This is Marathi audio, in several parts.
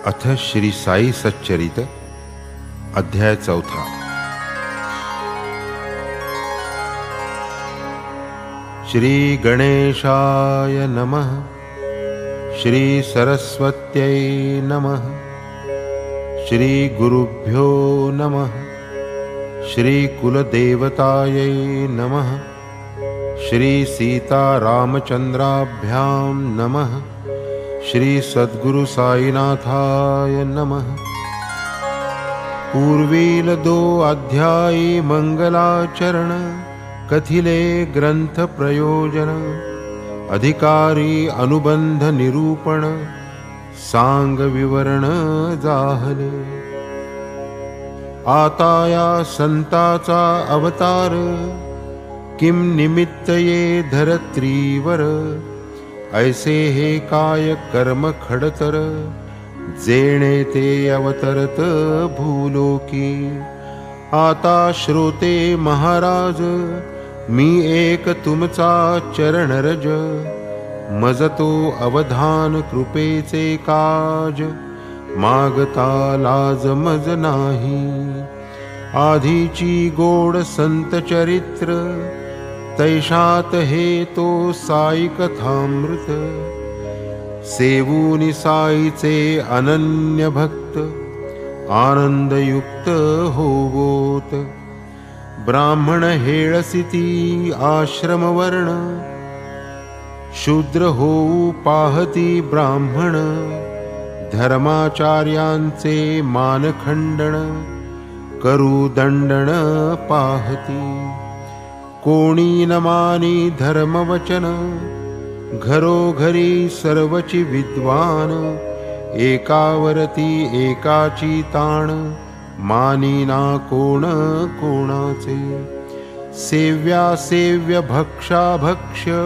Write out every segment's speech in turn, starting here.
अथ श्री साई सच्चरित अध्याय 4। श्री गणेशाय नमः। श्री सरस्वत्यै नमः। श्री गुरुभ्यो नमः। श्री कुलदेवतायै नमः। श्री सीतारामचंद्राभ्यां नमः। श्री सद्गुरु साईनाथाय नमः। पूर्वील 2 अध्यायी मंगलाचरण कथिले ग्रंथ प्रयोजन अधिकारी अनुबंध निरूपण सांग विवरण जाहले। आता या संताचा अवतार किम निमित्त ये धरत्रीवर ऐसे हे काय कर्म खडतर जेणे ते अवतरत भूलोकी। आता श्रोते महाराज मी एक तुमचा चरणरज मजतो अवधान कृपेचे काज मागता लाज मज नाही। आधीची गोड संत चरित्र तैशात हे तो साई कथामृत सेवूनि साईचे अनन्य भक्त आनंदयुक्त होवोत। ब्राह्मण हेळसिती आश्रम वर्ण शूद्र होऊ पाहती ब्राह्मण धर्माचार्यांचे मानखंडन करू दंडन पाहती। कोणी न मानी धर्मवचन घरोघरी सर्वची विद्वान एकावरती एकाची ताण मानिना कोण कोणाचे। सेव्या सेव्य भक्षा भक्ष्य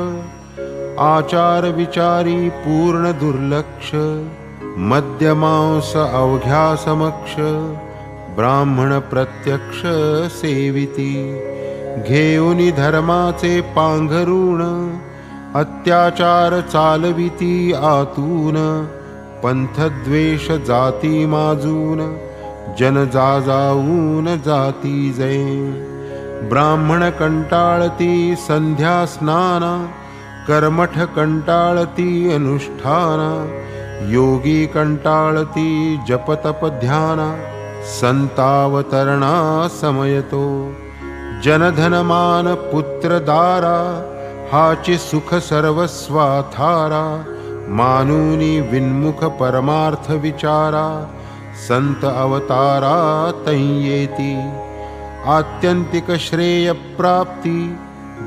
आचार विचारी पूर्ण दुर्लक्ष मद्यमांस अवघ्या समक्ष ब्राह्मण प्रत्यक्ष सेविती। घेऊनी धर्माचे पांघरूण अत्याचार चालविती आतून पंथद्वेष जाती माजून जन जाजाऊन जाती जै। ब्राह्मण कंटाळती संध्या स्नाना कर्मठ कंटाळती अनुष्ठाना योगी कंटाळती जपतप ध्याना संतावतरणा समयतो। जनधनमान पुत्रदारा हाची सुख सर्वस्वाथारा मानुनी विन्मुख परमार्थ विचारा संत अवतारा तैयेती। आत्यंतिक श्रेय प्राप्ती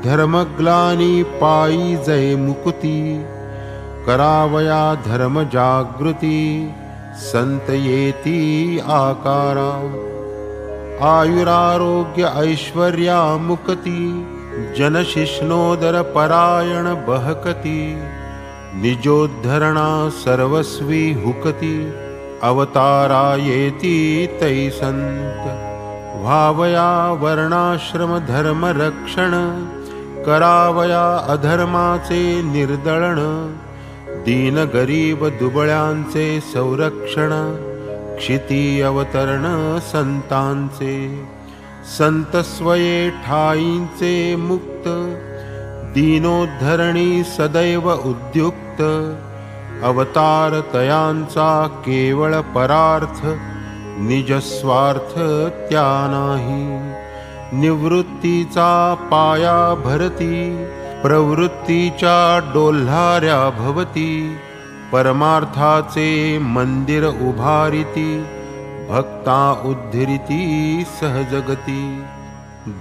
धर्मग्लानी पायी जय मुक्ती करावया धर्म जागृती संत येती आकारा। आयुरारोग्य ऐश्वर्या मुक्ती जनशिष्णोदर परायण बहकती निजोद्धरणा सर्वस्वी हुकती अवतारा येती तै संत। भावया वर्णाश्रम धर्म रक्षण करावया अधर्माचे निर्दळण दीन गरीब दुबळ्यांचे संरक्षण क्षिती अवतरण संतांचे। संत स्वये ठाईंचे मुक्त दीनोद्धरणी सदैव उद्युक्त अवतार तयांचा केवळ परार्थ निजस्वार्थ त्या नाही। निवृत्तीचा पाया भरती प्रवृत्तीच्या डोल्हाऱ्या भवती परमार्थाचे मंदिर उभारिती भक्ता उद्धरिती सहजगती।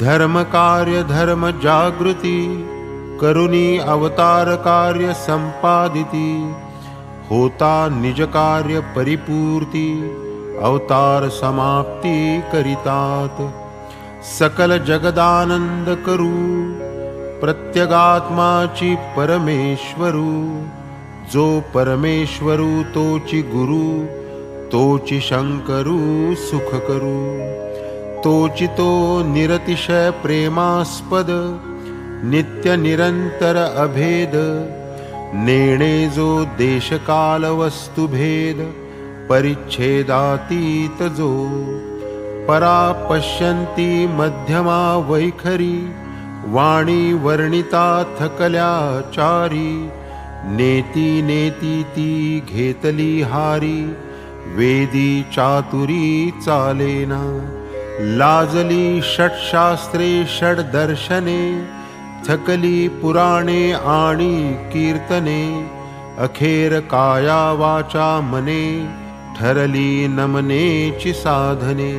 धर्म कार्य धर्म जागृती करुणी अवतार कार्य संपादिती होता निज कार्य परिपूर्ती अवतार समाप्ती करितात। सकल जगदानंद करू प्रत्यगात्माची परमेश्वरू जो परमेश्वरू तोची गुरु तोची शंकरू सुख करू तोची तो निरतिशय प्रेमास्पद नित्य निरंतर अभेद नेणे जो देशकाल वस्तुभेद परिच्छेदातीत जो परा पश्यन्ती मध्यमा वैखरी वाणी वर्णिता थकल्या चारी नेती नेती ती घेतली हारी वेदी चातुरी चालेना लाजली षट्शास्त्रे षड्दर्शने थकली पुराणे आणि कीर्तने अखेर काया वाचा मने ठरली नमनेची साधने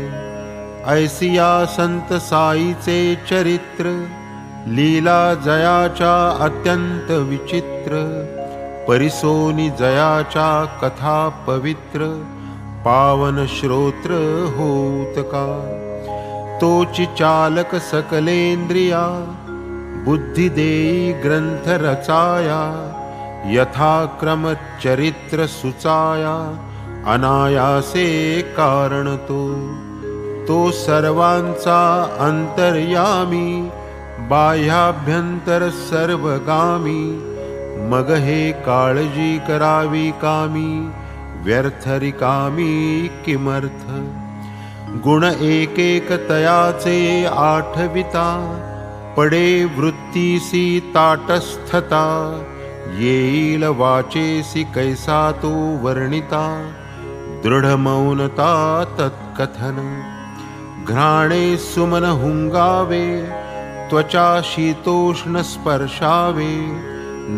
ऐसिया संत साईचे चरित्र लीला जयाच्या अत्यंत विचित्र परिसोनी जयाच्या कथा पवित्र पावन श्रोत्र होत का तोची चालक सकलेंद्रिया बुद्धी देई ग्रंथ रचाया यथाक्रम चरित्र सुचाया अनायासे कारण तो सर्वांचा अंतर्यामी बाह्याभ्यंतर सर्वगामी मग हे काळजी करावी कामी व्यर्थ रिकामी किमर्थ गुण एक एक तयाचे आठविता पडे वृत्तीसी ताटस्थता येईल वाचेसी कैसा तो वर्णिता दृढ मौनता तत्कथन घ्राणे सुमन हुंगावे त्वचा शीतोष्ण स्पर्शावे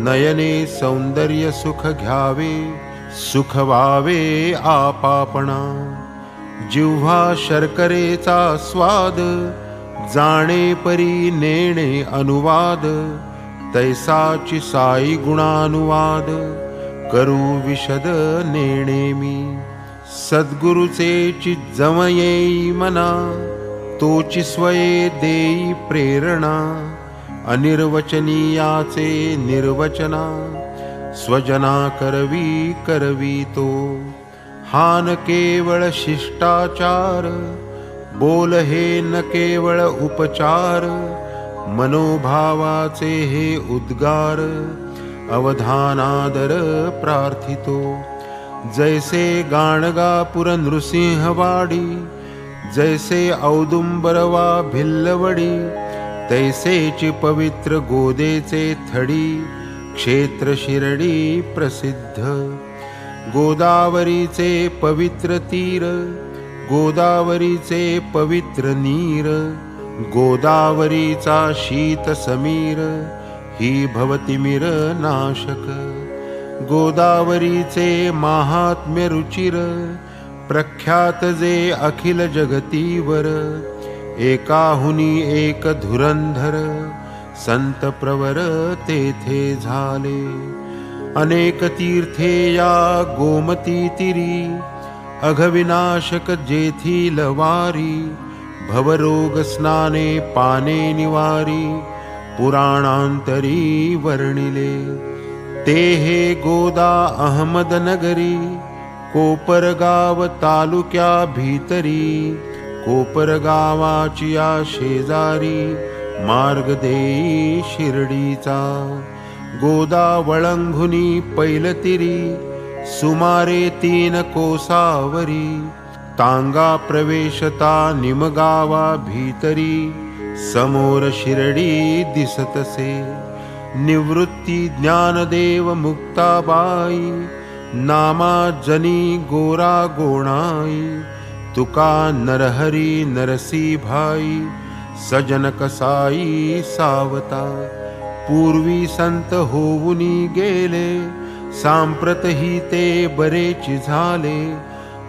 नयने सौंदर्य सुख घ्यावे सुख व्हावे आपापणा जिव्हा शर्करेचा स्वाद जाणे परी नेणे अनुवाद तैसाची साई गुणानुवाद करू विशद नेणे मी सद्गुरुचे चिज्जम येई मना तोची स्वये देई प्रेरणा अनिर्वचनीयाचे निर्वचना स्वजना करवी तो हान केवळ शिष्टाचार बोल हे न केवळ उपचार मनोभावाचे हे उद्गार अवधानादर प्रार्थितो जैसे गाणगापुर नृसिंहवाडी जैसे औदुंबरवा भिल्लवडी तैसेची पवित्र गोदेचे थडी क्षेत्र शिर्डी प्रसिद्ध गोदावरीचे पवित्र तीर गोदावरीचे पवित्र नीर गोदावरीचा शीत समीर ही भवतिमिर नाशक गोदावरीचे महात्म्य रुचिर प्रख्यात जे अखिल जगतीवर एकाहुनी एक धुरंधर संत प्रवर तेथे झाले अनेक तीर्थे या गोमती तिरी अघविनाशक जेथील वारी भवरोग स्नाने पाने निवारी पुराणांतरी वर्णिले ते हे गोदा अहमदनगरी कोपरगाव तालुक्या भीतरी कोपरगावाची या शेजारी मार्ग देई शिर्डीचा गोदा वळंघुनी पैलतिरी सुमारे 3 कोसावरी तांगा प्रवेशता निमगावा भीतरी समोर शिर्डी दिसतसे निवृत्ती ज्ञानदेव मुक्ताबाई नामा जनी गोरा गोणाई तुका नरहरी नरसी भाई सजन कसाई सावता पूर्वी संत होऊनी गेले सांप्रत ही ते बरेच झाले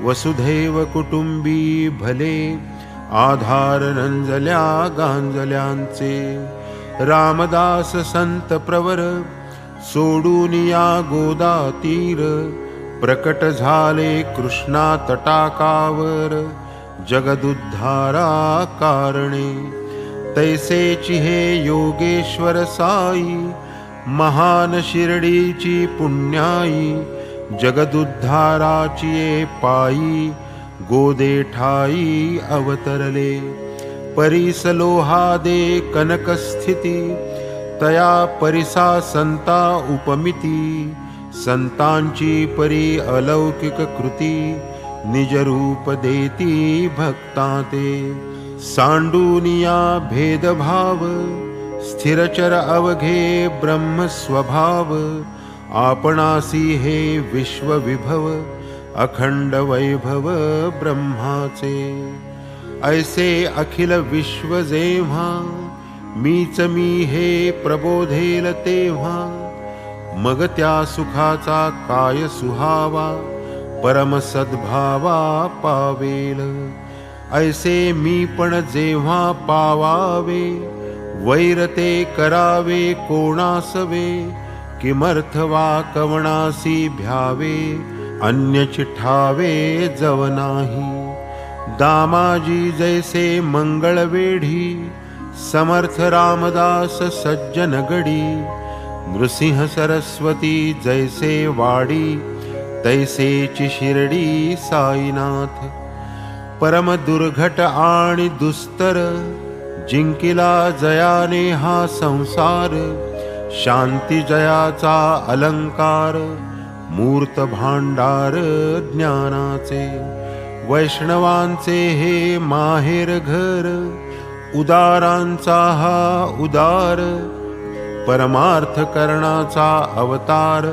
वसुधैव कुटुंबी भले आधार नंजल्या गांजल्यांचे रामदास संत प्रवर सोडून या गोदा तीर प्रकट झाले कृष्णा तटाकावर जगदुद्धारा कारणे तैसेची हे योगेश्वर साई महान शिर्डीची पुण्याई जगदुद्धाराची ये पायी गोदे ठाई अवतरले परिसलोहा दे कनक स्थिती तया परिसा संता उपमिती संतांची परी अलौकिक कृती निज रूप देती भक्ता ते। सांडूनिया भेदभाव स्थिरचर अवघे ब्रह्म स्वभाव। आपणासी हे विश्व विभव अखंड वैभव ब्रह्माचे। ऐसे अखिल विश्व जेव्हा मीच मी हे प्रबोधेल तेव्हा। मग त्या सुखाचा काय सुहावा परम सद्भावा पावेल। ऐसे मी पण जेव्हा पावावे वैर ते करावे कोणासवे। किमर्थ वा कवणासी भ्यावे अन्य चिठावे जव नाही। दामाजी जैसे मंगळ वेढी समर्थ रामदास सज्जन गडी। नृसिंह सरस्वती जैसे वाडी तैसेची शिर्डी साईनाथ। परम दुर्घट आणि दुस्तर जिंकिला जयाने हा संसार। शांती जयाचा अलंकार मूर्त भांडार ज्ञानाचे। वैष्णवांचे हे माहेर घर उदारांचा हा उदार। परमार्थ करणाचा अवतार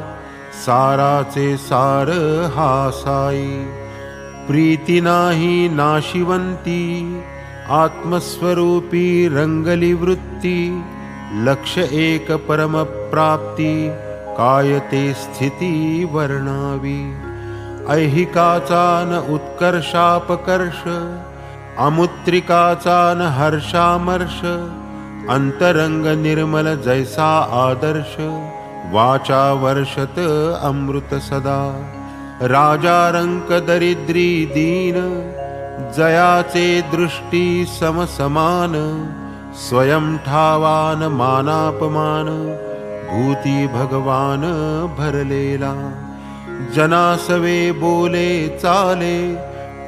साराचे सार हा साई। प्रीती नाही नाशिवंती आत्मस्वरूपी रंगली वृत्ती। लक्ष एक परम प्राप्ती काय ते स्थिती वर्णावी। ऐहिकाचा न उत्कर्षापकर्ष अमुत्रिकाचा न हर्षामर्ष। अंतरंग निर्मल जैसा आदर्श वाचा वर्षत अमृत सदा। राजा रंक दरिद्री दीन जयाचे दृष्टी समसमान। स्वयं ठावान मानापमान भूती भगवान भरलेला। जनासवे बोले चाले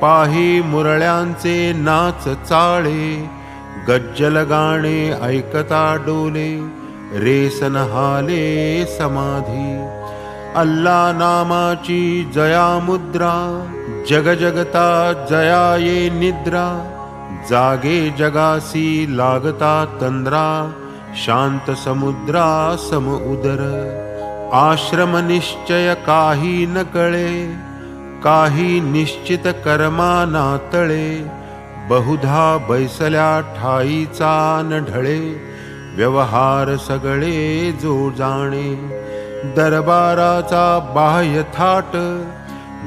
पाही मुरळ्यांचे नाच चाळे। गज्जल गाणे ऐकता डोले रेसन हाले समाधी। अल्ला नामाची जया मुद्रा जग जगता जया ये निद्रा। जागे जगासी लागता तंद्रा शांत समुद्रा सम उदर। आश्रम निश्चय काही न कळे काही निश्चित कर्मा नातळे। बहुधा बैसल्या ठाईचा न ढळे व्यवहार सगळे जो जाणे। दरबाराचा बाह्य थाट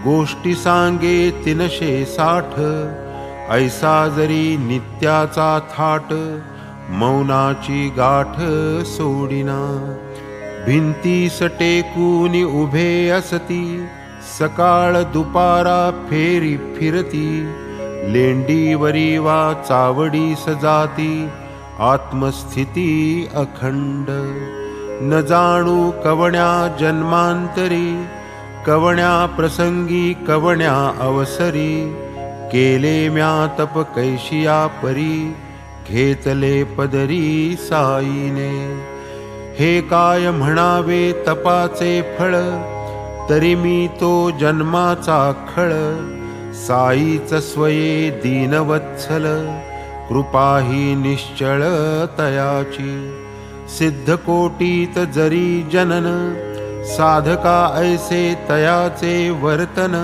गोष्टी सांगे 360। ऐसा जरी नित्याचा थाट मौनाची गाठ सोडिना। भिंतीस टेकून उभे असती सकाळ दुपारा फेरी फिरती। लेंडीवरी वा चावडी सजाती आत्मस्थिती अखंड। न जाणू कवण्या जन्मांतरी कवण्या प्रसंगी कवण्या अवसरी। केले म्या तप कैशिया परी घेतले पदरी साईने। हे काय म्हणावे तपाचे फळ तरी मी तो जन्माचा खळ। साईच स्वये दीनवत्सल कृपाही निश्चळ तयाची। सिद्ध कोटीत जरी जनन साधका ऐसे तयाचे वर्तन।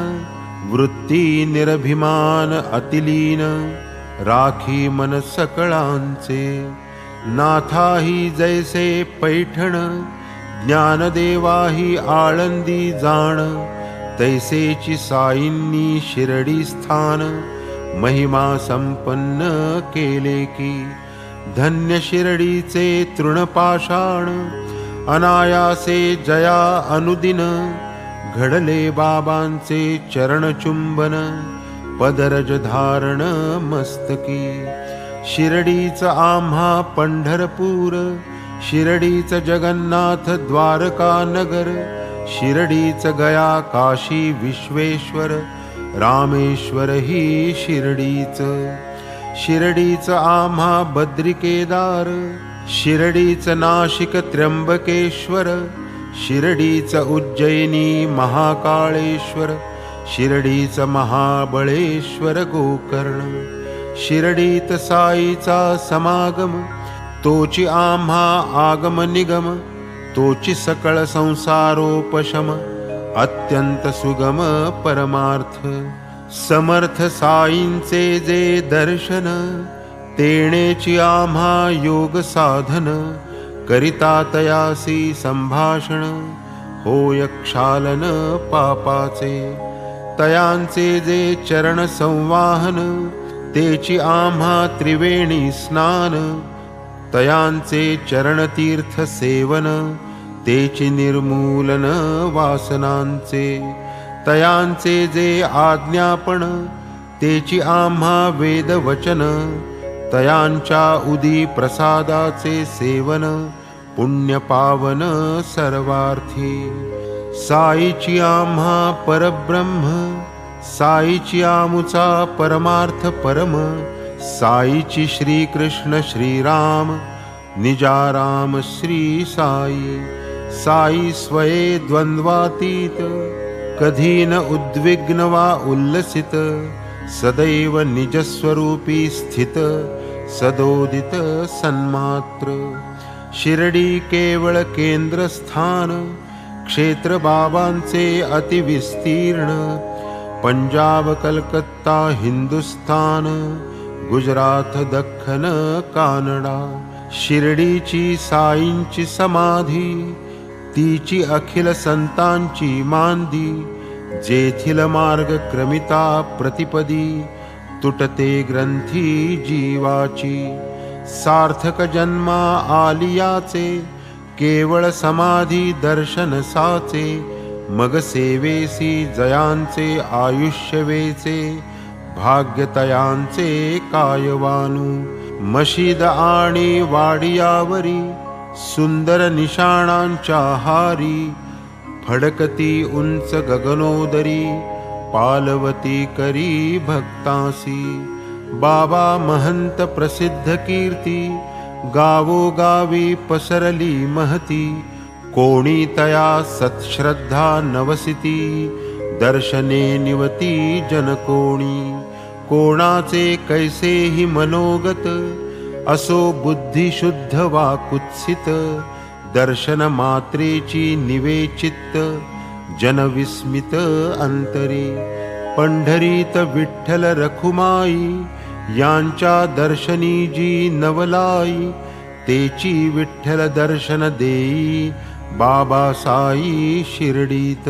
वृत्ती निरभिमान अतिलीन राखी मन सकळांचे। नाथाही जैसे पैठण ज्ञानदेवाही आळंदी जाण। तैसेची साईंनी शिरडी स्थान महिमा संपन्न केले की। धन्य शिरडीचे तृणपाषाण अनायासे जया अनुदिन। घडले बाबांचे चरणचुंबन पदरज धारण मस्तकी। शिरडीच आम्हा पंढरपूर शिरडीच जगन्नाथ द्वारका नगर। शिरडीच गया काशी विश्वेश्वर रामेश्वर ही शिरडीच। शिरडीच आम्हा बद्रिकेदार शिरडीच नाशिक त्र्यंबकेश्वर। शिरडीच उज्जैनी महाकाळेश्वर शिर्डीच महाबळेश्वर गोकर्ण, शिर्डीत साईचा समागम, तोची आम्हा आगम निगम, तोची सकळ संसारोपशम, अत्यंत सुगम परमार्थ. समर्थ साईंचे जे दर्शन, तेणेची आम्हा योग साधन, करिता तयासी संभाषण, होय क्षालन पापाचे. तयांचे जे चरण संवाहन, तेची आम्हा त्रिवेणी स्नान, तयांचे चरणतीर्थ सेवन, तेची निर्मूलन वासनांचे. तयांचे जे आज्ञापन, तेची आम्हा वेदवचन, तयांच्या उदी प्रसादाचे सेवन, पुण्य पावन सर्वार्थी. साईची आम्हा परब्रह्म, साईची आमुचा परमार्थ परम, साईची श्रीकृष्ण श्रीराम, निजाराम श्री साई. साई स्वये द्वंद्वातीत, कधी न उद्विग्न वा उल्लसित, सदैव निजस्वरूपी स्थित, सदोदित सन्मात्र. शिर्डी केवळ केंद्रस्थान, क्षेत्र बाबांचे अतिविस्तीर्ण, पंजाब कलकत्ता हिंदुस्थान, गुजरात दख्खन कानडा. शिर्डीची साईंची समाधी, तीची अखिल संतांची मांदी, जेथील मार्ग क्रमिता प्रतिपदी, तुटते ग्रंथी जीवाची. सार्थक जन्मा आलियाचे, केवळ समाधी दर्शन साचे, मग सेवेसी जयांचे आयुष्य वेचे, भाग्यतयांचे कायवानू. मशीद आणि वाडियावरी, सुंदर निशाणांच्या हारी, फडकती उंच गगनोदरी, पालवती करी भक्तासी. बाबा महंत प्रसिद्ध कीर्ती, गावोगावी पसरली महती, कोणी तया सत्श्रद्धा नवसिती, दर्शने निवती जनकोणी. कोणाचे कैसेही मनोगत, असो बुद्धी शुद्ध वा कुत्सित, दर्शन मात्रेची निवेचित्त, जनविस्मित अंतरी. पंढरीत विठ्ठल रखुमाई, यांच्या दर्शनी जी नवलाई, तेची विठ्ठल दर्शन देई, बाबा साई शिर्डीत.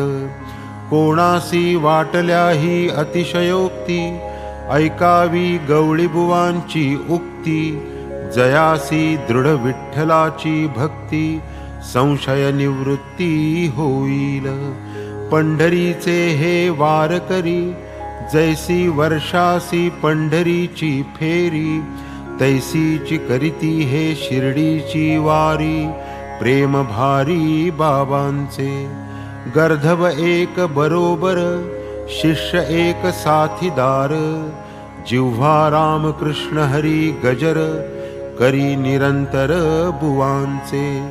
कोणासी वाटल्याही अतिशयोक्ती, ऐकावी गवळीबुवांची उक्ती, जयासी दृढ विठ्ठलाची भक्ती, संशय निवृत्ती होईल. पंढरीचे हे वारकरी, जैसी वर्षासी पंढरीची फेरी, तैसीची करीती हे शिर्डीची वारी, प्रेम भारी बाबांचे. गर्धव एक बरोबर, शिष्य एक साथीदार, जिव्हा राम कृष्ण हरी गजर, करी निरंतर बुवांचे.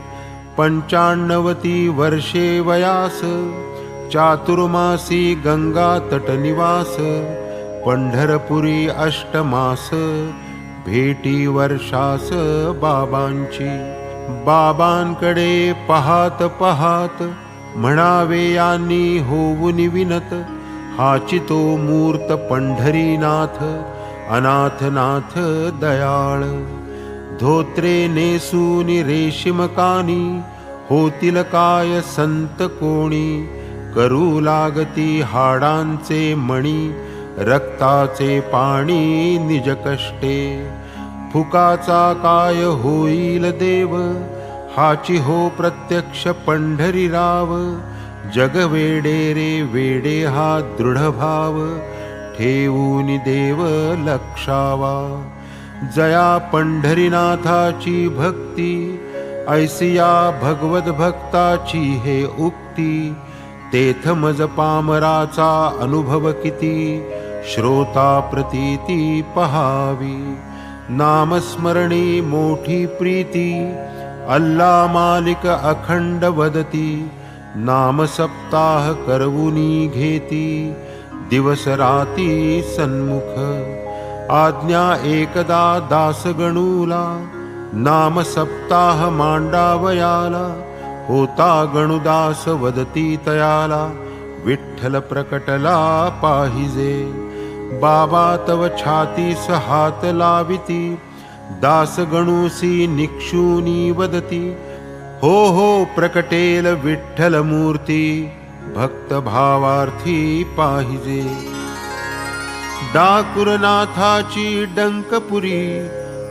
95 वर्षे वयास, चातुर्मासी गंगा तटनिवास, पंढरपुरी अष्टमास, भेटी वर्षास बाबांची. बाबांकडे पाहात पाहात, म्हणावे यांनी होऊन विनत, हाची तो मूर्त पंढरीनाथ, अनाथनाथ दयाळ. धोत्रे नेसून रेशीम कानी, होतील काय संत कोणी, करू लागती हाडांचे मणी, रक्ताचे पाणी निज कष्टे. फुकाचा काय होईल देव, हाची हो प्रत्यक्ष पंढरीराव. जग वेडे रे वेडे हा दृढ भाव, ठेवून देव लक्षावा. जया पंढरीनाथाची भक्ती, ऐसिया भगवत भक्ताची हे उक्ती. तेथ मज पामराचा अनुभव किती, श्रोता प्रतीती पहावी. नामस्मरणी मोठी प्रीती, अल्ला मालिक अखंड वदती. नाम सप्ताह करवुनी घेती, दिवस राती सन्मुख. आज्ञा एकदा दास गणूला, नाम सप्ताह मांडावयाला. होता गणुदास वदती तयाला, विठ्ठल प्रकटला पाहिजे. बाबा तव छातीस हात लाविती, दास गणूसी निक्षूनी वदती. हो हो प्रकटेल विठ्ठल मूर्ती, भक्त भावार्थी पाहिजे. डाकुरनाथाची डंकपुरी,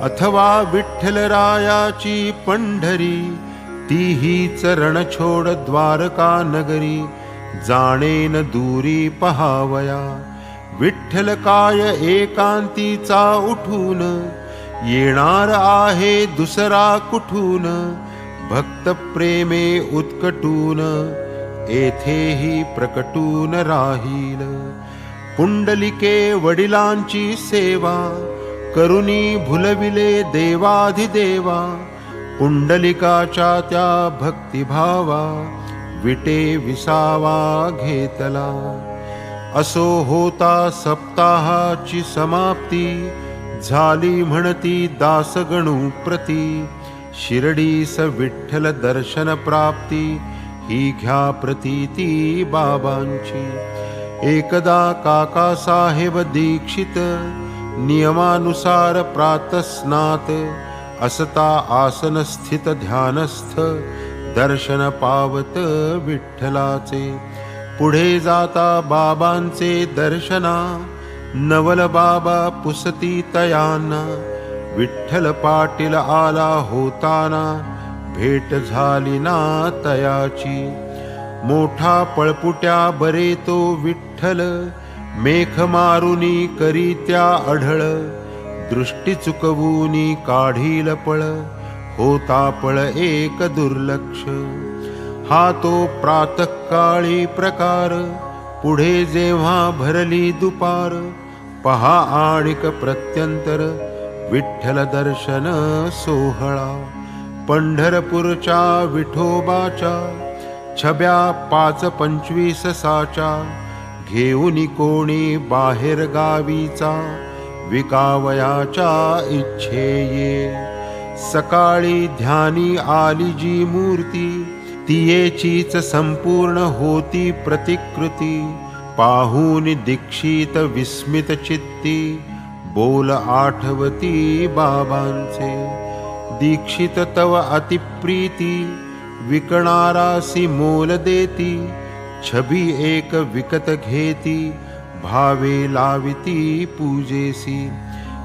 अथवा विठ्ठलरायाची पंढरी. तीही चरण छोड द्वारका नगरी, जाणेन दूरी पहावया. विठ्ठल काय एकांतीचा उठून, येणार आहे दुसरा कुठून. भक्त प्रेमे उत्कटून, येथेही प्रकटून राहील. पुंडलिके वडिलांची सेवा, करुणी भुलविले देवाधिदेवा. पुंडलिकाच्या त्या भक्तिभावा, विटे विसावा घेतला. असो होता सप्ताहाची समाप्ती, झाली म्हणती दास गणू प्रती. शिर्डीस विठ्ठल दर्शन प्राप्ती, ही घ्या प्रतीती बाबांची. एकदा काका साहेब दीक्षित, नियमानुसार प्रातस्नात. असता आसन स्थित ध्यानस्थ, दर्शन पावत विठ्ठलाचे. पुढे जाता बाबांचे दर्शना, नवल बाबा पुसती तयांना. विठ्ठल पाटील आला होताना, भेट झाली ना तयाची. मोठा पळपुट्या बरे तो विठ्ठल, मेख मारुनी करी त्या अढळ. दृष्टी चुकवूनी काढील पळ, होता पळ एक दुर्लक्ष. हा तो प्रातःकाळी प्रकार, पुढे जेव्हा भरली दुपार. पहा आणिक प्रत्यंतर, विठ्ठल दर्शन सोहळा. पंढरपूरच्या विठोबाच्या, छब्या 5-25 साचा. घेऊन कोणी बाहेर गावीचा, विकावयाच्या इच्छेये. सकाळी ध्यानी आली जी मूर्ती, तियेचीच संपूर्ण होती प्रतिकृती. पाहून दीक्षित विस्मित चित्ती, बोल आठवती बाबांचे. दीक्षित तव अतिप्रीती, विकणारासी मोल देती. छबी एक विकत घेती, भावे लाविती पूजेसी.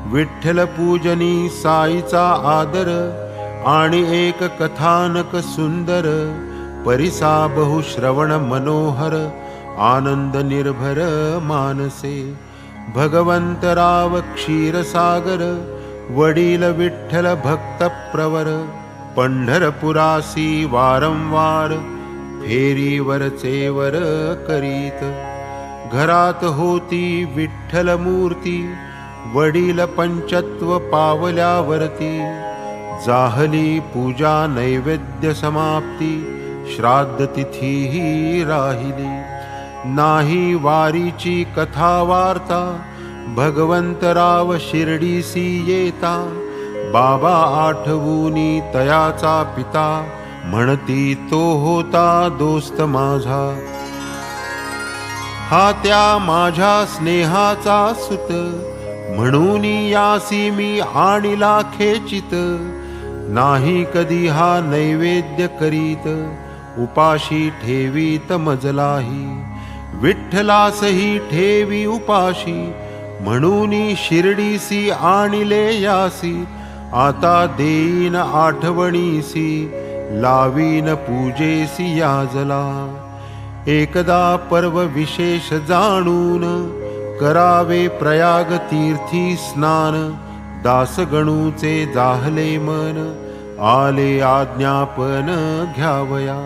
विठ्ठल पूजनी साईचा आदर, आणि एक कथानक सुंदर. परिसा बहुश्रवण मनोहर, आनंद निर्भर मानसे. भगवंतराव क्षीरसागर, वडील विठ्ठल भक्त प्रवर. पंढरपुरासी वारंवार, फेरीवरचे वर करीत. घरात होती विठ्ठल मूर्ती, वडील पंचत्व पावल्यावरती. जाहली पूजा नैवेद्य समाप्ती, श्राद्ध तिथीही राहिली. नाही वारीची कथा वार्ता, भगवंतराव शिर्डीसी येता. बाबा आठवूनी तयाचा पिता, म्हणती तो होता दोस्त माझा. हा त्या माझ्या स्नेहाचा सुत, म्हणून यासी मी आणिला खेचित. नाही कधी हा नैवेद्य करीत, उपाशी ठेवीत मजलाही. विठ्ठलासही ठेवी उपाशी, म्हणून शिर्डीसी आणिले यासी. आता देईन आठवणीसी, लावीन पूजेसी याजला. एकदा पर्व विशेष जाणून, करावे प्रयाग तीर्थी स्नान. दास गणूचे जाहले मन, आले आज्ञापन घ्यावया.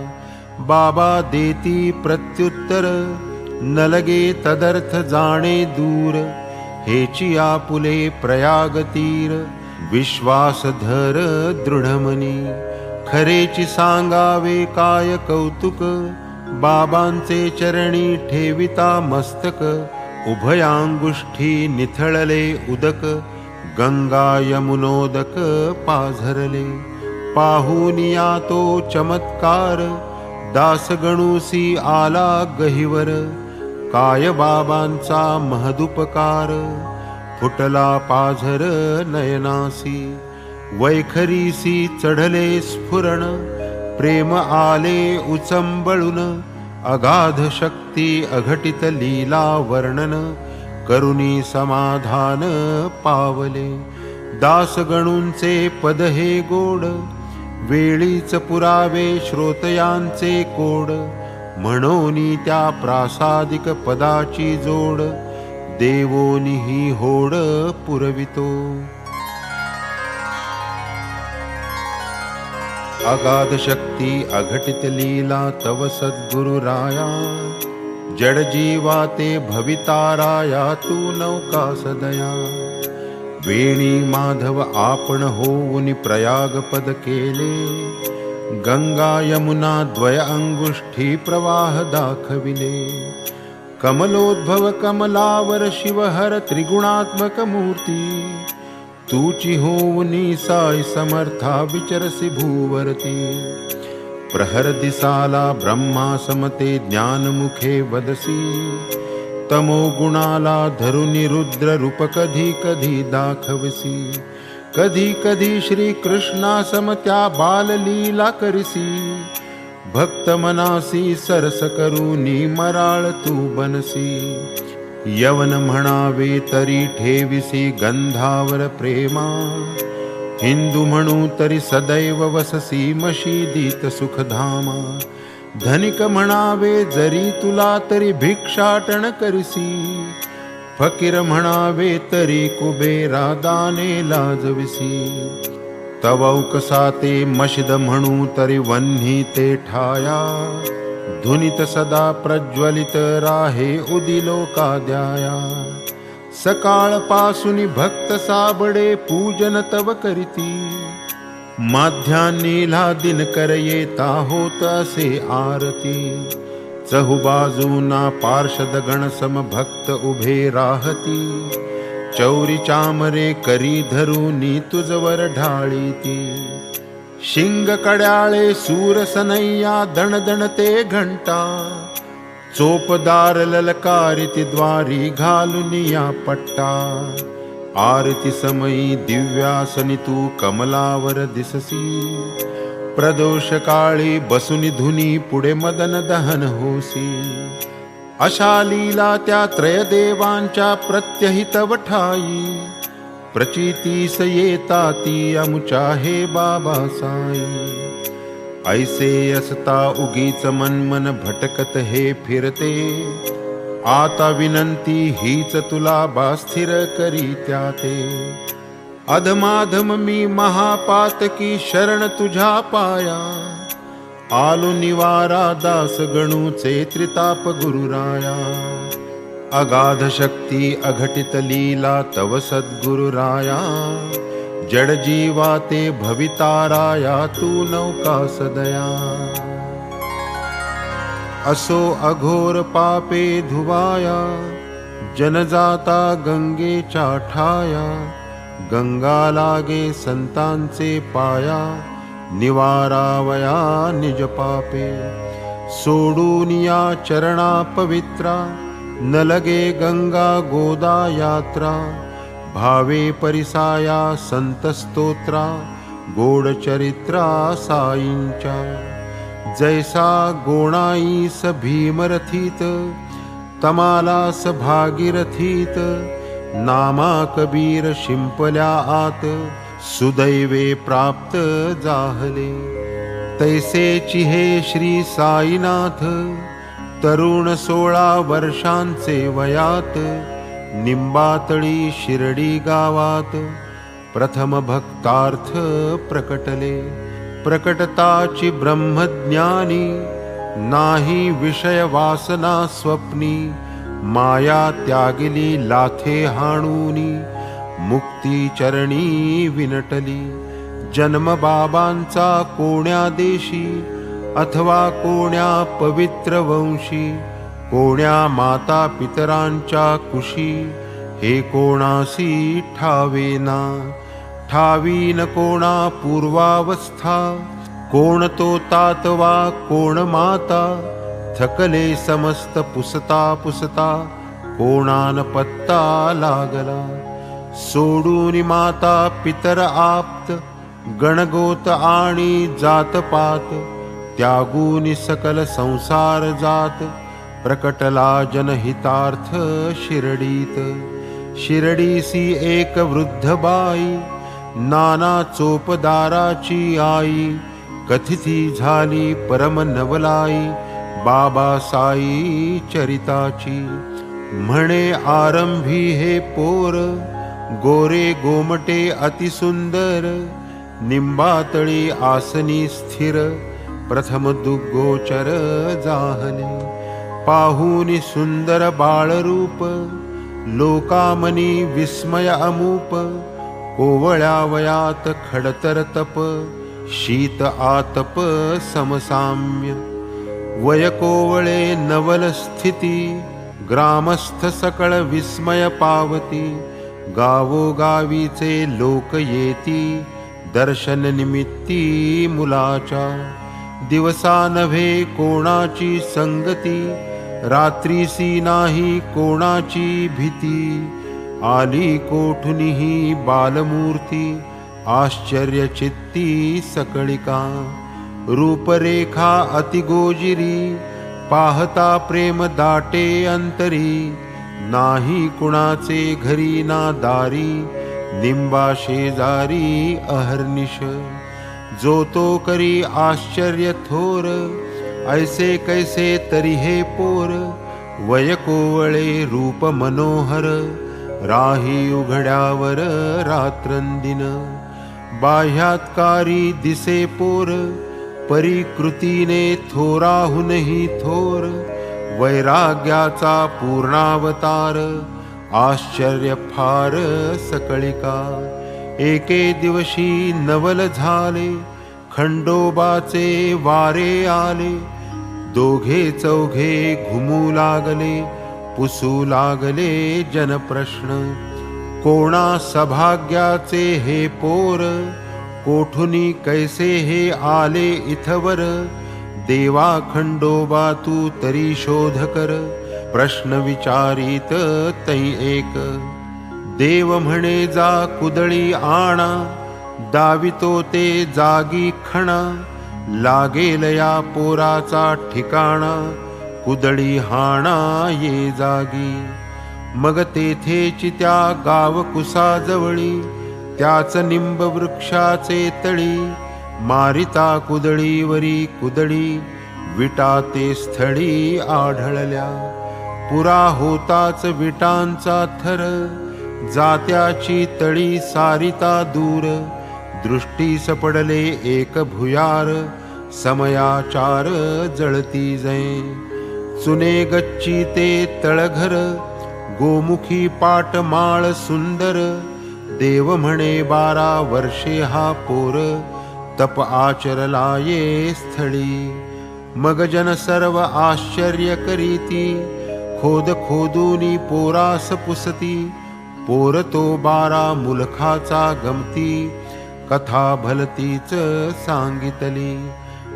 बाबा देती प्रत्युत्तर, न लगे तदर्थ जाणे दूर. हेची आपुले प्रयाग तीर, विश्वास धर दृढमनी. खरेची सांगावे काय कौतुक, बाबांचे चरणी ठेविता मस्तक. उभयांगुष्ठी निथळले उदक, गंगा यमुनोदक पाझरले. पाहुनिया तो चमत्कार, दासगणूसी आला गहिवर. काय बाबांचा महदुपकार, फुटला पाझर नयनासी. वैखरीसी चढले स्फुरण, प्रेम आले उचंबळून. अगाध शक्ती अघटित लीला वर्णन, करुणी समाधान पावले. दासगणूंचे पद हे गोड, वेळीच पुरावे श्रोतयांचे कोड. म्हणोनी त्या प्रासादिक पदाची जोड, देवोनी ही होड पुरवितो. अगाध शक्ती अघटित लीला तव सद्गुरुराया. जड जीवा ते भविताराया, तू नौका सदया. वेणी माधव आपण होऊन प्रयाग पद केले. गंगा यमुना द्वय अंगुष्ठी प्रवाह दाखविले. कमलोद्भव कमलावर शिवहर त्रिगुणात्मक मूर्ती. तूची होऊनी साई समर्था विचरसी भूवरती. प्रहर दिसाला ब्रह्मा समते ज्ञानमुखे वदसी. तमो गुणाला धरुनी रुद्र रूप कधी कधी दाखवसी. कधी कधी श्री कृष्णा समत्या बाललीला करिसी. भक्त मनासी सरस करूनी मराळ तू बनसी. यवन म्हणावे तरी ठेविसी गंधावर प्रेमा. हिंदू म्हणू तरी सदैव वससी मशिदीत सुखधामा. धनिक म्हणावे जरी तुला तरी भिक्षाटन करिसी. फकीर म्हणावे तरी कुबेरा दाने लाजविसी. तवौकसा ते मशिद म्हणू तरी वन्ही ते ठाया. धुनित सदा प्रज्वलित राहे उदिलोकाद्याया. सकाळ पासून भक्त साबडे पूजन तव करीती. माध्यान्नीला दिनकर येता होत असे आरती. चहुबाजूना पार्षद गण सम भक्त उभे राहती. चौरी चामरे करी धरूनी तुझवर ढाळीती. शिंग कड्याळे सूरसनैया दणदणते घंटा. चोपदार ललकारिती द्वारी घालुनिया पट्टा. आरती समयी दिव्यासनी तू कमलावर दिससी. प्रदोष काळी बसुनी धुनी पुढे मदन दहन होसी. अशा लीला त्या त्रयदेवांच्या प्रत्यहितव ठाई. प्रचितीस येता ती अमुचा हे बाबा साई. ऐसे असता उगीच मनमन भटकत हे फिरते. आता विनंती हीच तुला बा स्थिर करी त्याते. अधमाधम मी महापातकी शरण तुझ्या पाया. आलो निवारा दास गणूचे त्रिताप गुरुराया. अगाध शक्ती अघटित लीला तव सद्गुरुराया. जड जीवा ते भविताराया, तू नौका सदया. असो अघोर पापे धुवाया. जनजाता गंगेच्या ठाया. गंगा लागे संतांचे पाया. निवारावया निज पापे. सोडून या चरणा पवित्रा. न लगे गंगा गोदा यात्रा. भावे परिसाया संत स्तोत्रा. गोड चरित्रा साईंच्या. जैसा गोणाईस भीमरथीत. तमालास भागीरथीत. नामा कबीर शिंपल्या आत. सुदैवे प्राप्त जाहले. तैसेची हे श्री साईनाथ. तरुण 16 वर्षांचे वयात. निंबातळी शिर्डी गावात. प्रथम भक्तार्थ प्रकटले. प्रकटताची ब्रह्मज्ञानी. नाही विषय वासना स्वप्नी. माया त्यागिली लाथे हाणूनी. मुक्ती चरणी विनटली. जन्म बाबांचा कोण्या देशी. अथवा कोण्या पवित्र वंशी. कोण्या माता पितरांच्या कुशी, हे कोणासी ठावेना. ठावीन कोणा पूर्वावस्था, कोण तो तातवा कोण माता. थकले समस्त पुसता पुसता, कोणान पत्ता लागला. सोडून माता पितर आप्त, गणगोत आणि जातपात. त्यागून सकल संसार जात, प्रकटला जनहितार्थ शिर्डीत. शिर्डीसी एक वृद्ध बाई, नाना चोपदाराची आई. कथिती झाली परम नवलाई, बाबा साई चरिताची. म्हणे आरंभी हे पोर, गोरे गोमटे अतिसुंदर. निंबातळी आसनी स्थिर, प्रथम दुग्गोचर जाहले. पाहूनी सुंदर बाळरूप, लोकामनी विस्मय अमूप. कोवळ्या वयात खडतर तप, शीत आतप समसाम्य. वय कोवळे नवल स्थिती, ग्रामस्थ सकळ विस्मय पावती. गावोगावीचे लोक येती, दर्शन निमित्ती मुलाच्या. दिवसा नव्हे कोणाची संगती, रात्रीसी नाही कोणाची भीती. आली कोठुनीही बालमूर्ती, आश्चर्यचित्ती सकळिका. रूपरेखा अतिगोजिरी, पाहता प्रेम दाटे अंतरी. नाही कुणाचे घरी ना दारी, निंबा शेजारी अहर्निश. जो तो करी आश्चर्य थोर, ऐसे कैसे तरी हे पोर. वय कोवळे रूप मनोहर, राही उघड्यावर रात्रंदिन. बाह्यात्कारी दिसे पोर, परिकृतीने थोराहूनही थोर. वैराग्याचा पूर्णावतार, आश्चर्य फार सकळिका. एके दिवशी नवल झाले, खंडोबाचे वारे आले. दोघे चौघे घुमू लागले, पुसू लागले जनप्रश्न. कोणा सभाग्याचे हे पोर, कोठुनी कैसे हे आले इथवर. देवा खंडोबा तू तरी शोध कर, प्रश्न विचारित तै एक. देव म्हणे जा कुदळी आणा, दावितो ते जागी खणा. लागेल या पोराचा ठिकाणा, कुदळी हाणा ये जागी. मग तेथेच त्या गाव कुसाजवळी, त्याच निंब वृक्षाचे तळी. मारिता कुदळीवरी कुदळी, विटा ते स्थळी आढळल्या. पुरा होताच विटांचा थर, जात्याची तळी सारिता दूर. दृष्टीस पडले एक भुयार, समयाचार जळती जै. चुने गच्ची ते तळघर, गोमुखी पाटमाळ सुंदर. देव म्हणे 12 वर्षे हा पोर, तप आचरला ये स्थळी. मग जन सर्व आश्चर्य करीती, खोद खोदूनी पोरास पुसती. पोर तो 12 मुलखाचा गमती, कथा भलतीच सांगितली.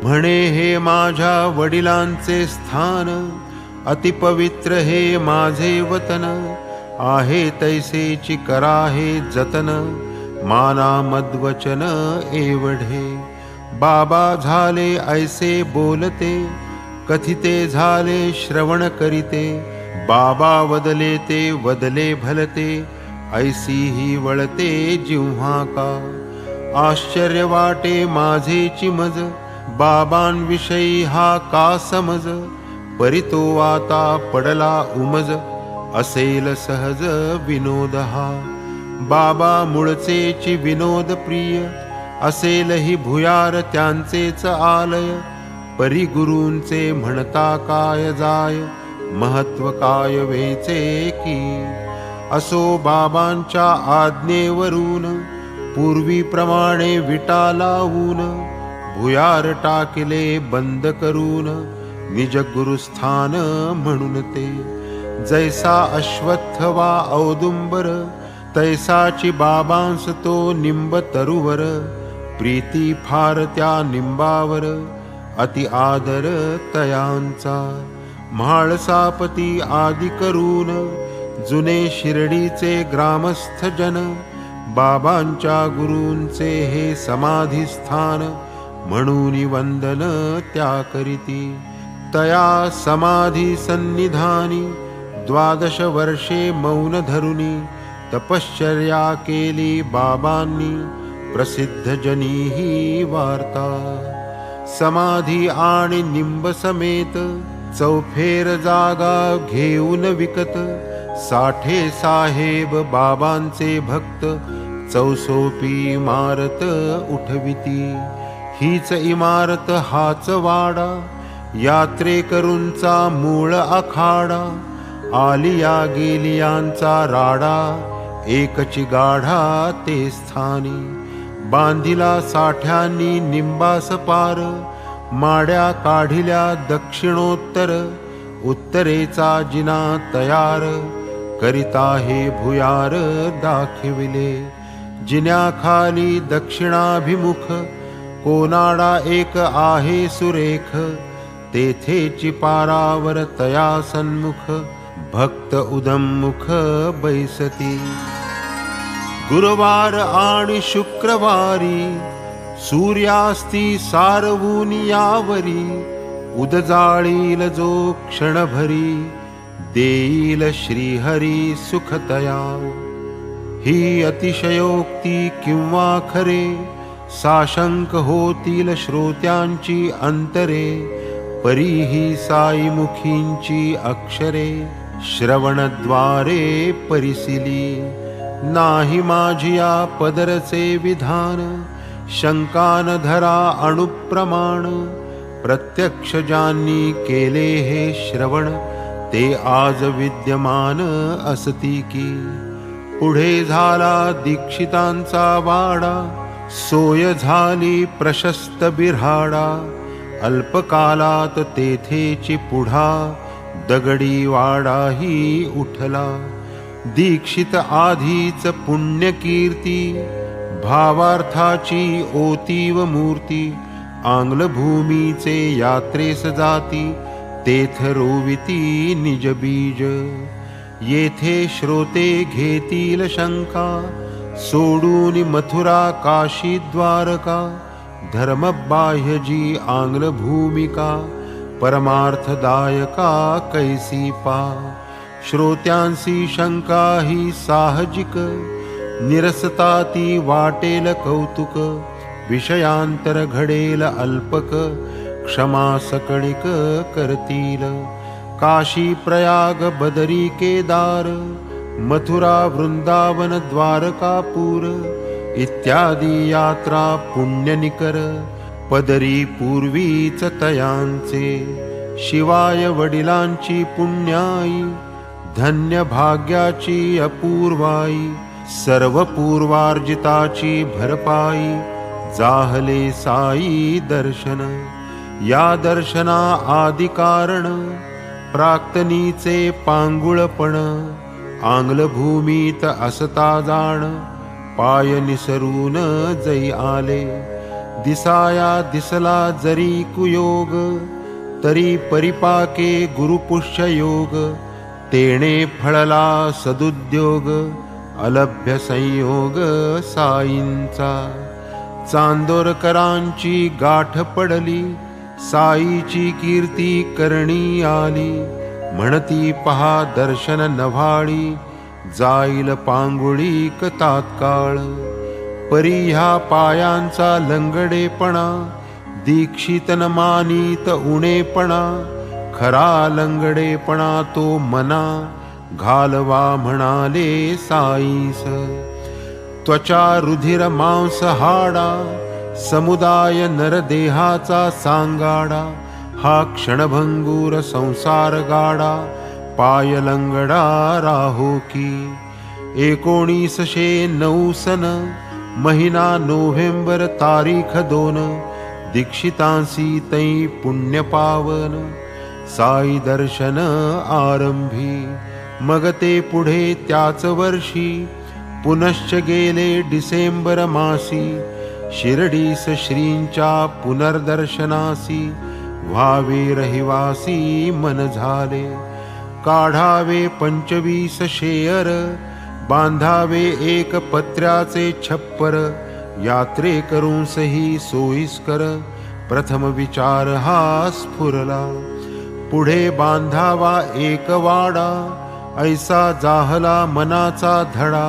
म्हणे हे माझ्या वडिलांचे स्थान, अतिपवित्र हे माझे वतन. आहे तैसेची करा हे जतन, माना मद्वचन एवढे. बाबा झाले ऐसे बोलते, कथिते झाले श्रवण करीते. बाबा वदले ते वदले भलते, ऐसी ही वळते जिव्हा का. आश्चर्य वाटे माझे चिमज, बाबांविषयी हा का समज. परितो आता पडला उमज, असेल सहज विनोद हा. बाबा मूळचेची विनोद प्रिय, असेलही भुयार त्यांचेच आलय. परी गुरूंचे म्हणता काय जाय, महत्व काय वेचे की. असो बाबांच्या आज्ञेवरून, पूर्वीप्रमाणे विटा लावून. भुयार टाकले बंद करून, निज गुरुस्थान म्हणून ते. जैसा अश्वत्थ वा औदुंबर, तैसाची बाबांस तो निंब तरुवर. प्रीती फार त्या निंबावर, अति आदर तयांचा. म्हाळसापती आदि करून, जुने शिर्डीचे ग्रामस्थ जन. बाबांच्या गुरूंचे हे समाधिस्थान, म्हणून वंदन त्या करीती. तया समाधी सन्निधानी, 12 वर्षे मौन धरुनी. तपश्चर्या केली बाबांनी, प्रसिद्ध जनी ही वार्ता. समाधी आणि निंब समेत, चौफेर जागा घेऊन विकत. साठे साहेब बाबांचे भक्त, चौसोपी इमारत उठविती. हीच इमारत हाच वाडा, यात्रेकरूंचा मूळ आखाडा. आलिया गेलियांचा राडा, एकची गाढा ते स्थानी. बांधिला साठ्यांनी निंबास पार, माड्या काढिल्या दक्षिणोत्तर. उत्तरेचा जिना तयार, करिता हे भुयार दाखविले. जिन्याखाली दक्षिणाभिमुख, कोनाडा एक आहे सुरेख. तेथेची पारावर तया सन्मुख, भक्त उदमुख बैसती. गुरुवार आणि शुक्रवारी, सूर्यास्ती सारवून यावरी. उदजाळील जो क्षणभरी, देईल श्रीहरी सुखतया. ही अतिशयोक्ती किंवा खरे, साशंक होतील श्रोत्यांची अंतरे. परीही साईमुखींची अक्षरे, श्रवणद्वारे परिसिली. नाही माझिया पदरचे विधान, शंकान धरा अणुप्रमाण. प्रत्यक्ष ज्यांनी केले हे श्रवण, ते आज विद्यमान असती की. पुढे झाला दीक्षितांचा वाडा, सोय झाली प्रशस्त बिऱ्हाडा. अल्पकालात तेथेची पुढा, दगडी वाडाही उठला. दीक्षित आधीच पुण्यकीर्ती, भावार्थाची ओतीव मूर्ती. आंग्लभूमीचे यात्रेस जाती, तेथ रोविती निज बीज. येथे श्रोते घेतील शंका, सोडून मथुरा काशी द्वारका. धर्मबाह्य जी आंग्ल भूमिका, परमार्थदायका कैसी पा. श्रोत्यांसी शंका ही साहजिक, निरसता ती वाटेल कौतुक. विषयांतर घडेल अल्पक, क्षमा सकळिक करतील. काशी प्रयाग बदरी केदार, मथुरा वृंदावन द्वारकापूर. इत्यादी यात्रा पुण्यनिकर, पदरी पूर्वीच तयांचे. शिवाय वडिलांची पुण्याई, धन्य भाग्याची अपूर्वाई. सर्व पूर्वार्जिताची भरपाई, जाहले साई दर्शन. या दर्शना आदि कारण, प्राक्तनीचे पांगुळपण. आंग्ल भूमीत असता जाण, पाय निसरून जै आले. दिसाया दिसला जरी कुयोग, तरी परिपाके गुरुपुष्य योग. तेणे फळला सदुद्योग, अलभ्य संयोग साईंचा. चांदोरकरांची गाठ पडली, साईची कीर्ती करणी आली. म्हणती पहा दर्शन नव्हाळी, जाईल पांगुळीक तात्काळ. परी ह्या पायांचा लंगडेपणा, दीक्षितन मानीत उणेपणा. खरा लंगडेपणा तो मना, घालवा म्हणाले साईस. त्वचा रुधिर मांस हाडा, समुदाय नरदेहाचा सांगाडा. हा क्षणभंगूर संसार गाडा, पाय लंगडा राहो की. 1909 सन, महिना नोव्हेंबर तारीख 2. दीक्षितांसी तै पुण्य पावन. साई दर्शन आरंभी, मग ते पुढे त्याच वर्षी पुनश्च गेले डिसेंबर मासी, शिर्डीस श्रींच्या पुनर्दर्शनासी व्हावे रहिवासी मन झाले. काढावे 25 शेअर, बांधावे एक पत्र्याचे छप्पर, यात्रे करून सही सोयीस्कर प्रथम विचार हा स्फुरला. पुढे बांधावा एक वाडा, ऐसा जाहला मनाचा धडा.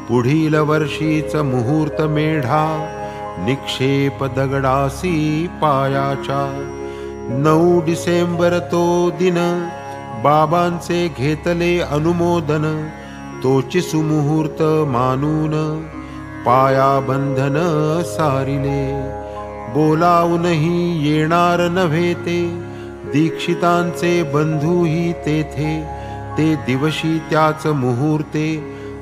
पुढील वर्षीच मुहूर्त मेढा, निक्षेप दगडासी पायाच्या. 9 डिसेंबर तो दिन, बाबांचे घेतले अनुमोदन. तोची सुमुहूर्त मानून पाया बंधन सारिले. बोलावूनही येणार नव्हे ते, दीक्षितांचे बंधूही तेथे. ते दिवशी त्याच मुहूर्ते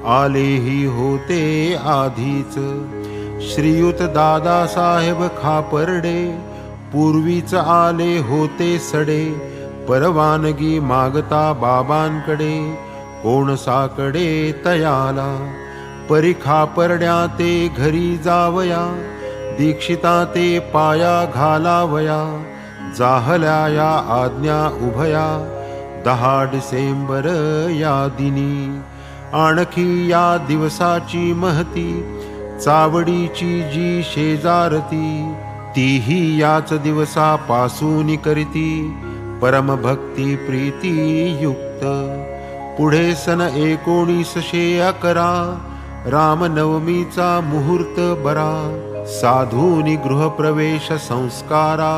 आलेही होते आधीच. श्रीयुत दादासाहेब खापर्डे पूर्वीच आले होते सडे. परवानगी मागता बाबांकडे, कोण साकडे तयाला. परी खापर्ड्या ते घरी जावया, दीक्षिता ते पाया घालावया. जाहल्या या आज्ञा उभया 10 डिसेंबर या दिनी. आणखी या दिवसाची महती, चावडीची जी शेजारती, तीही याच दिवसापासून करीती परमभक्ती प्रीती युक्त. पुढे सन 1911 रामनवमीचा मुहूर्त बरा. साधूनी गृहप्रवेश संस्कारा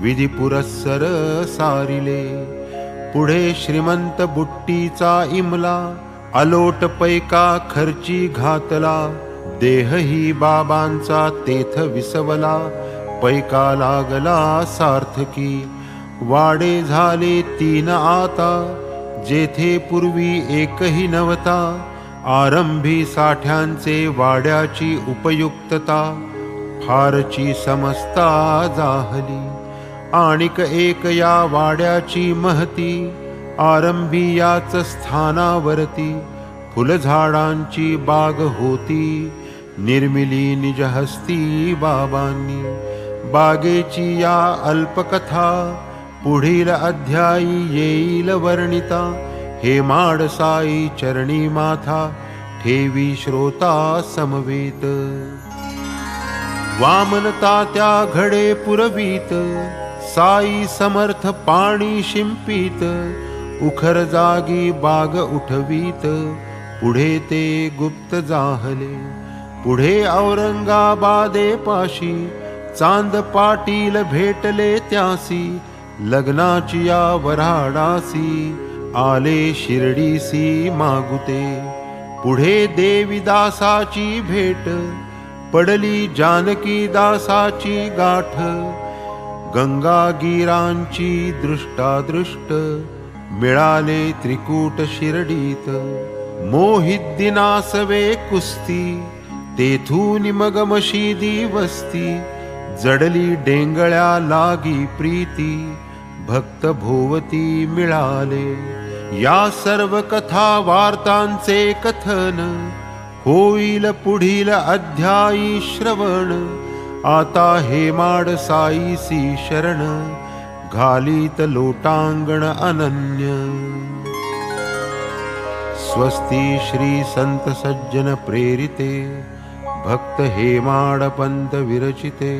विधी पुरस्सर सारिले. पुढे श्रीमंत बुट्टीचा इमला, अलोट पैका खर्ची घातला. देहही बाबांचा तेथ विसवला, पैका लागला सार्थकी. वाडे झाले 3 आता, जेथे पूर्वी एकही नव्हता. आरंभी साठ्यांचे वाड्याची उपयुक्तता, फारची समजता जाहली. आणिक एक या वाड्याची महती, आरंभी याच स्थानावरती फुलझाडांची बाग होती. निर्मिली निजहस्ती बाबांनी. बागेची या अल्पकथा पुढील अध्यायी येईल वर्णिता. हे माड साई चरणी माथा, ठेवी श्रोता समवेत. वामन तात्या घडे पुरवीत, साई समर्थ पाणी शिंपीत. उखर जागी बाग उठवीत, पुढे ते गुप्त जाहले. पुढे औरंगाबादे पाशी, चांद पाटील भेटले त्यासी. लग्नाची या वऱ्हाडासी, आले शिर्डीसी मागुते. पुढे देवीदासाची भेट, पडली जानकी दासाची गाठ. गंगागीरांची दृष्टादृष्ट, मिळाले त्रिकूट शिर्डीत. मोहिद्दीनासवे कुस्ती, तेथून मग मशिदी वस्ती. जडली डेंगळ्या लागी प्रीती, भक्त भोवती मिळाले. या सर्व कथा वार्तांचे कथन, होईल पुढील अध्यायी श्रवण. आता हे माड साईसी शरण, घालीत लोटांगण अनन्य. स्वस्ती श्री संत सज्जन प्रेरिते, भक्त हेमाड पंत विरचिते.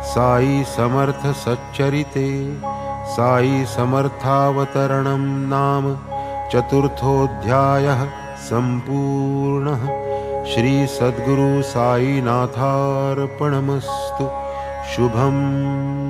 साई समर्थ सच्चरिते, साई समर्थावतरणं नाम चतुर्थोऽध्यायः सम्पूर्णः. श्री सद्गुरु साईनाथार्पणमस्तु. शुभम्.